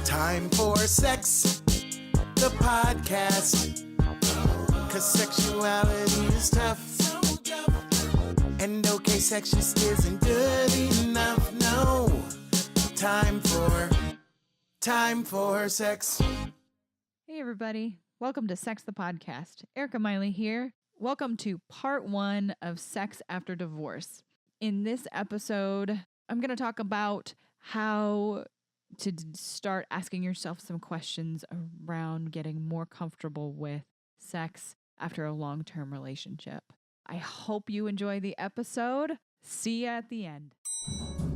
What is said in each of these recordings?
Time for sex, the podcast. 'Cause sexuality is tough. And okay, sex just isn't good enough. No. Time for sex. Hey everybody, welcome to Sex the Podcast. Erica Miley here. Welcome to part 1 of Sex After Divorce. In this episode, I'm going to talk about how to start asking yourself some questions around getting more comfortable with sex after a long-term relationship. I hope you enjoy the episode. See you at the end.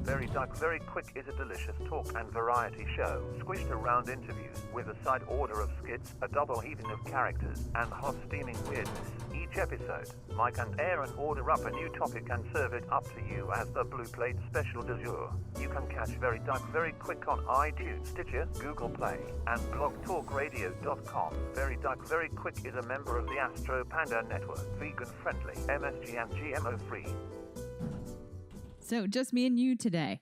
Very Duck, Very Quick is a delicious talk and variety show, squished around interviews with a side order of skits, a double heaping of characters, and hot steaming weirdness. Each episode, Mike and Aaron order up a new topic and serve it up to you as the Blue Plate Special du jour. You can catch Very Duck, Very Quick on iTunes, Stitcher, Google Play, and blogtalkradio.com. Very Duck, Very Quick is a member of the Astro Panda Network, vegan-friendly, MSG and GMO-free. So just me and you today.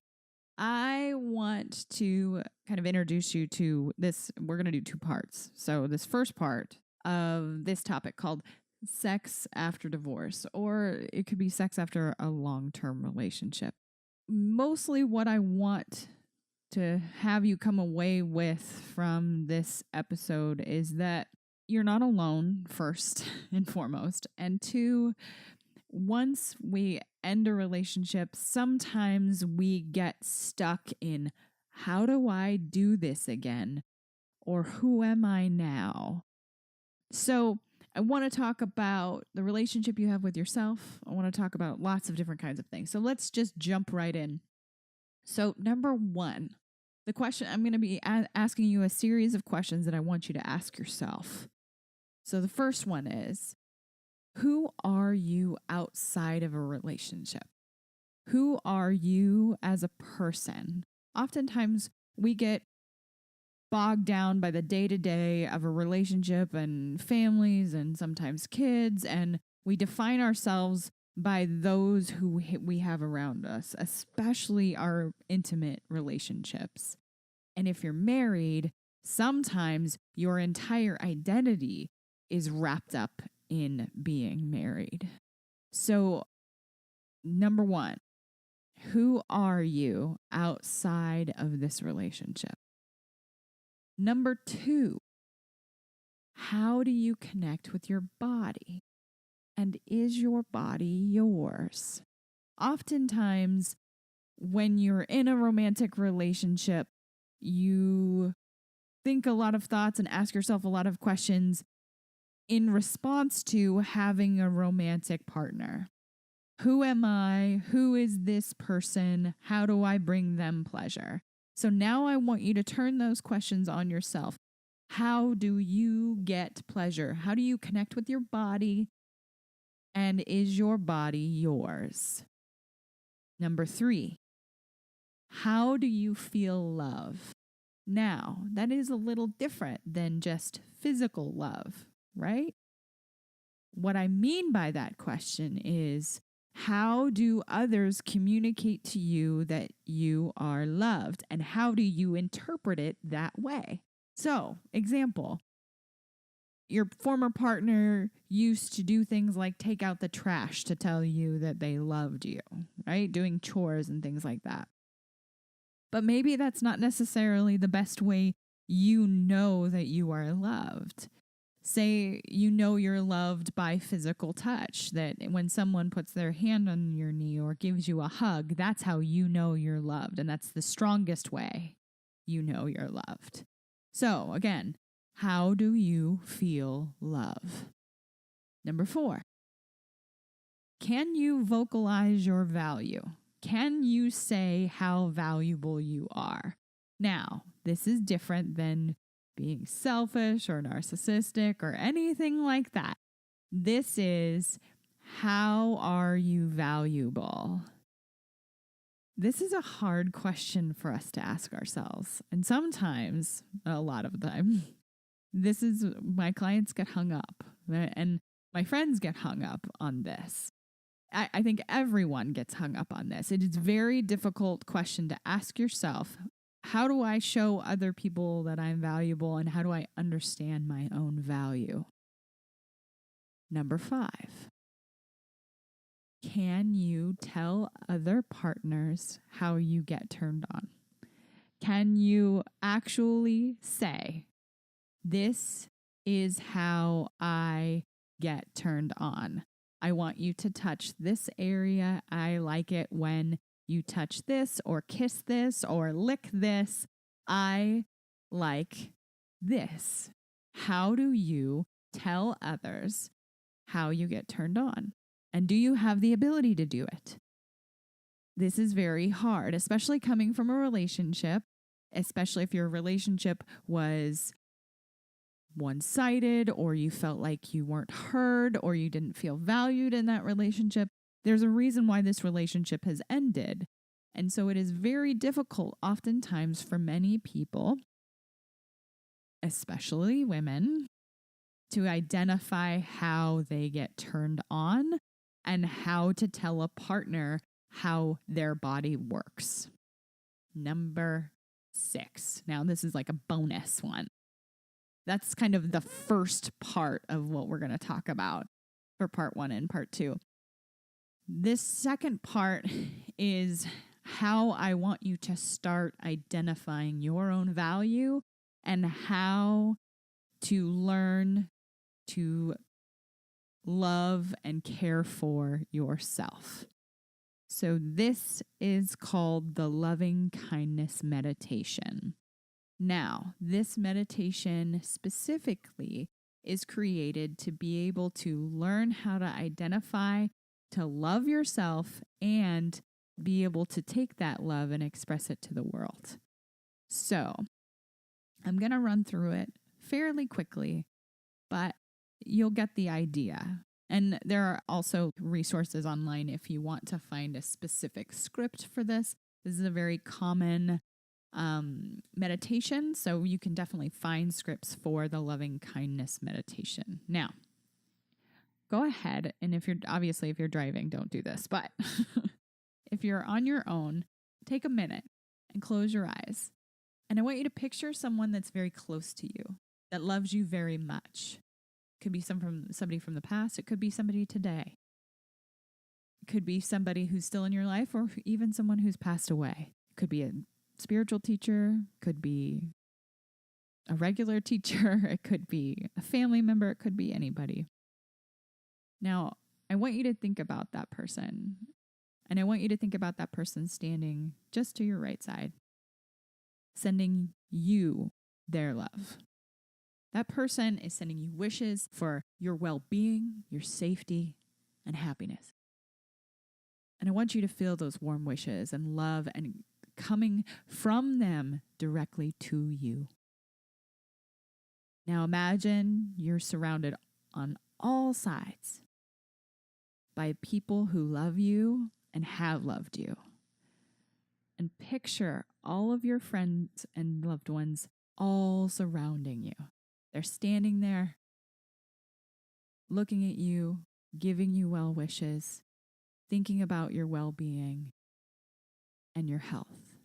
I want to kind of introduce you to this. We're going to do 2 parts. So this first part of this topic called sex after divorce, or it could be sex after a long-term relationship. Mostly what I want to have you come away with from this episode is that you're not alone, first and foremost. And 2, once we end a relationship, sometimes we get stuck in how do I do this again? Or who am I now? So I want to talk about the relationship you have with yourself. I want to talk about lots of different kinds of things. So let's just jump right in. So number 1, the question, I'm going to be asking you a series of questions that I want you to ask yourself. So the first one is, who are you outside of a relationship? Who are you as a person? Oftentimes we get bogged down by the day-to-day of a relationship and families and sometimes kids, and we define ourselves by those who we have around us, especially our intimate relationships. And if you're married, sometimes your entire identity is wrapped up in being married. So, number 1, who are you outside of this relationship? Number 2, how do you connect with your body? And is your body yours? Oftentimes, when you're in a romantic relationship, you think a lot of thoughts and ask yourself a lot of questions in response to having a romantic partner. Who am I? Who is this person? How do I bring them pleasure? So now I want you to turn those questions on yourself. How do you get pleasure? How do you connect with your body? And is your body yours? Number 3, how do you feel love? Now, that is a little different than just physical love, right? What I mean by that question is, how do others communicate to you that you are loved? And how do you interpret it that way? So, example, your former partner used to do things like take out the trash to tell you that they loved you, right? Doing chores and things like that. But maybe that's not necessarily the best way you know that you are loved. Say you know you're loved by physical touch, that when someone puts their hand on your knee or gives you a hug, that's how you know you're loved. And that's the strongest way you know you're loved. So again, how do you feel love? Number 4, can you vocalize your value? Can you say how valuable you are? Now, this is different than being selfish or narcissistic or anything like that. This is, how are you valuable? This is a hard question for us to ask ourselves. And sometimes, a lot of the time, this is, my clients get hung up and my friends get hung up on this. I think everyone gets hung up on this. It is a very difficult question to ask yourself. how do I show other people that I'm valuable, and how do I understand my own value? Number 5, can you tell other partners how you get turned on? Can you actually say, this is how I get turned on? I want you to touch this area. I like it when you touch this or kiss this or lick this. I like this. How do you tell others how you get turned on? And do you have the ability to do it? This is very hard, especially coming from a relationship, especially if your relationship was one-sided, or you felt like you weren't heard, or you didn't feel valued in that relationship. There's a reason why this relationship has ended. And so it is very difficult oftentimes for many people, especially women, to identify how they get turned on and how to tell a partner how their body works. Number 6. Now, this is like a bonus one. That's kind of the first part of what we're going to talk about for part 1 and part 2. This second part is how I want you to start identifying your own value and how to learn to love and care for yourself. So this is called the loving kindness meditation. Now, this meditation specifically is created to be able to learn how to identify, to love yourself, and be able to take that love and express it to the world. So I'm going to run through it fairly quickly, but you'll get the idea. And there are also resources online if you want to find a specific script for this. This is a very common meditation, so you can definitely find scripts for the loving kindness meditation. Now, go ahead, and if you're driving, don't do this, but if you're on your own, take a minute and close your eyes. And I want you to picture someone that's very close to you, that loves you very much. It could be somebody from the past. It could be somebody today. It could be somebody who's still in your life, or even someone who's passed away. It could be a spiritual teacher, could be a regular teacher, it could be a family member, it could be anybody. Now, I want you to think about that person, and I want you to think about that person standing just to your right side, sending you their love. That person is sending you wishes for your well-being, your safety, and happiness. And I want you to feel those warm wishes and love and coming from them directly to you. Now imagine you're surrounded on all sides by people who love you and have loved you. And picture all of your friends and loved ones all surrounding you. They're standing there, looking at you, giving you well wishes, thinking about your well-being and your health.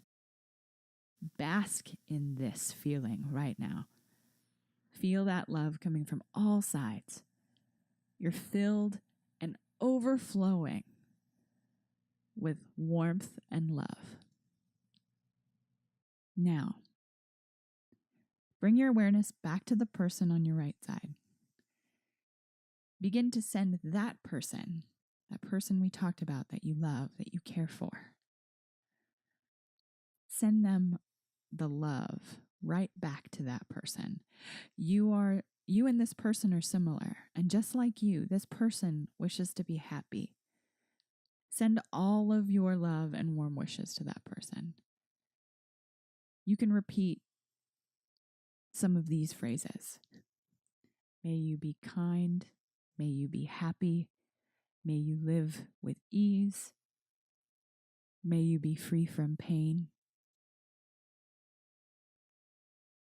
Bask in this feeling right now. Feel that love coming from all sides. You're filled and overflowing with warmth and love. Now, bring your awareness back to the person on your right side. Begin to send that person we talked about that you love, that you care for. Send them the love right back to that person. You and this person are similar, and just like you, this person wishes to be happy. Send all of your love and warm wishes to that person. You can repeat some of these phrases. May you be kind. May you be happy. May you live with ease. May you be free from pain.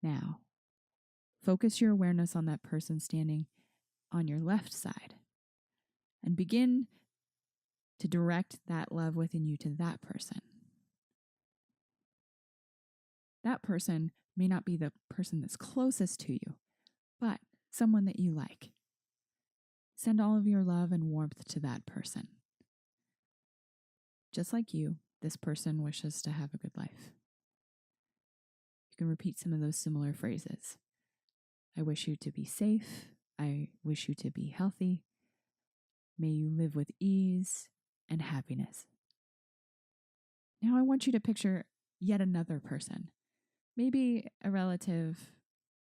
Now, focus your awareness on that person standing on your left side and begin to direct that love within you to that person. That person may not be the person that's closest to you, but someone that you like. Send all of your love and warmth to that person. Just like you, this person wishes to have a good life. You can repeat some of those similar phrases. I wish you to be safe. I wish you to be healthy. May you live with ease and happiness. Now I want you to picture yet another person, maybe a relative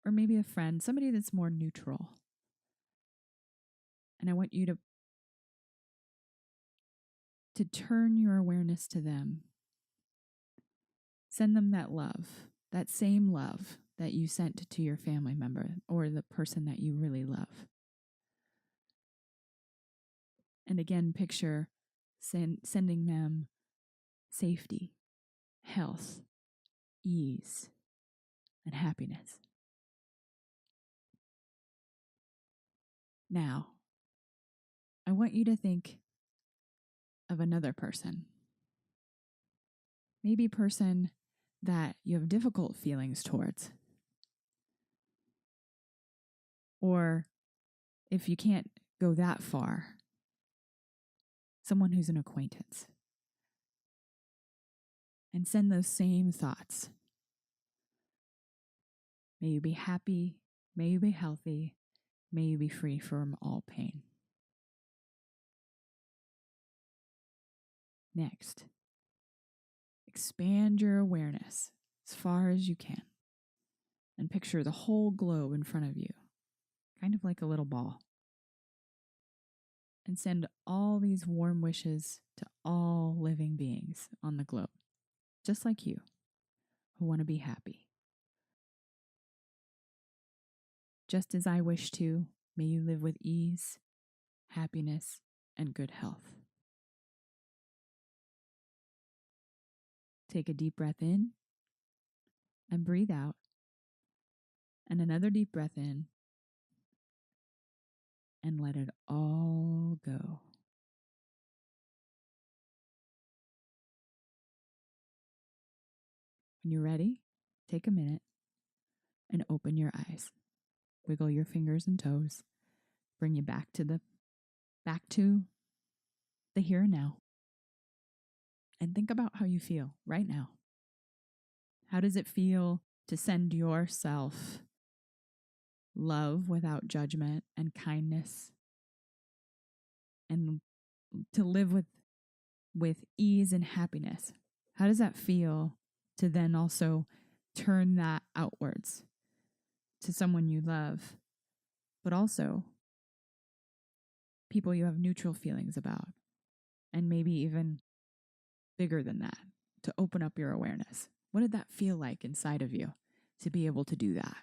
or maybe a friend, somebody that's more neutral. And I want you to turn your awareness to them. Send them that love, that same love that you sent to your family member or the person that you really love. And again, picture sending them safety, health, ease, and happiness. Now, I want you to think of another person. Maybe a person that you have difficult feelings towards. Or if you can't go that far, someone who's an acquaintance. And send those same thoughts. May you be happy. May you be healthy. May you be free from all pain. Next, expand your awareness as far as you can and picture the whole globe in front of you, kind of like a little ball. And send all these warm wishes to all living beings on the globe, just like you, who want to be happy. Just as I wish to, may you live with ease, happiness, and good health. Take a deep breath in and breathe out. And another deep breath in and let it all go. When you're ready, take a minute and open your eyes. Wiggle your fingers and toes. Bring you back to the here and now. And think about how you feel right now. How does it feel to send yourself love without judgment and kindness? And to live with ease and happiness? How does that feel to then also turn that outwards to someone you love, but also people you have neutral feelings about, and maybe even bigger than that, to open up your awareness? What did that feel like inside of you to be able to do that?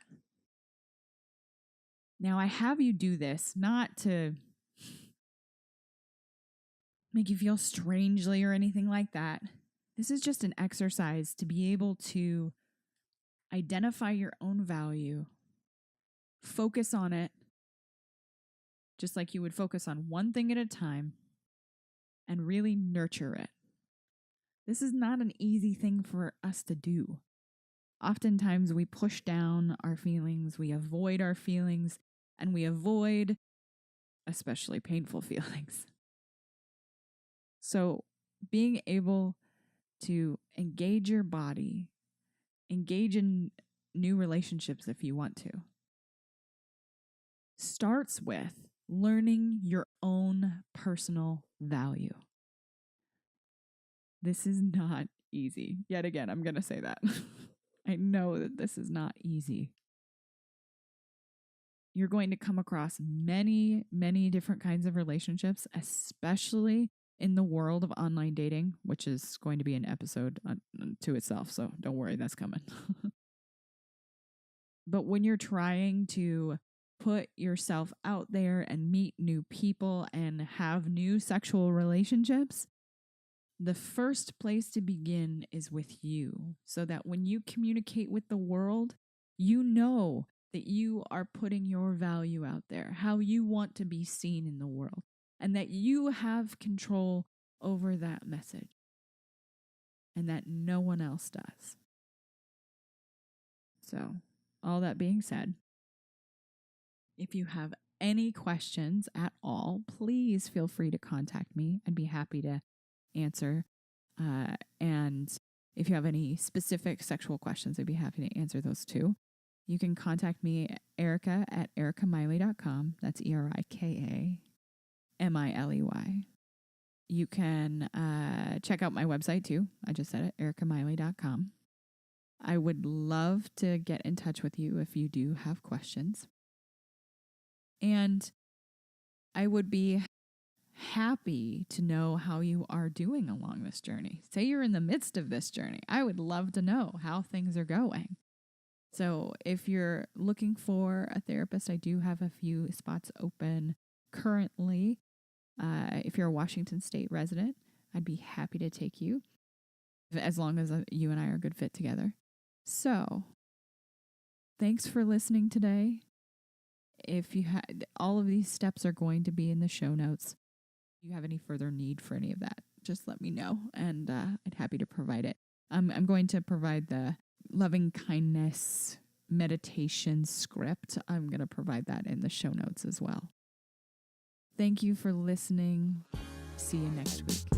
Now, I have you do this not to make you feel strangely or anything like that. This is just an exercise to be able to identify your own value, focus on it, just like you would focus on one thing at a time, and really nurture it. This is not an easy thing for us to do. Oftentimes we push down our feelings, we avoid our feelings, and we avoid especially painful feelings. So being able to engage your body, engage in new relationships if you want to, starts with learning your own personal value. This is not easy. Yet again, I'm going to say that. I know that this is not easy. You're going to come across many, many different kinds of relationships, especially in the world of online dating, which is going to be an episode to itself. So don't worry, that's coming. But when you're trying to put yourself out there and meet new people and have new sexual relationships, the first place to begin is with you, so that when you communicate with the world, you know that you are putting your value out there, how you want to be seen in the world, and that you have control over that message and that no one else does. So, all that being said, if you have any questions at all, please feel free to contact me. I'd be happy to answer. And if you have any specific sexual questions, I'd be happy to answer those too. You can contact me, Erica, at ericamiley.com. That's ErikaMiley. You can check out my website too. I just said it, ericamiley.com. I would love to get in touch with you if you do have questions. And I would be happy to know how you are doing along this journey. Say you're in the midst of this journey. I would love to know how things are going. So if you're looking for a therapist, I do have a few spots open currently. If you're a Washington State resident, I'd be happy to take you as long as you and I are a good fit together. So thanks for listening today. If you had, all of these steps are going to be in the show notes. If you have any further need for any of that, just let me know, and I'd happy to provide it. I'm going to provide the loving kindness meditation script. I'm going to provide that in the show notes as well. Thank you for listening. See you next week.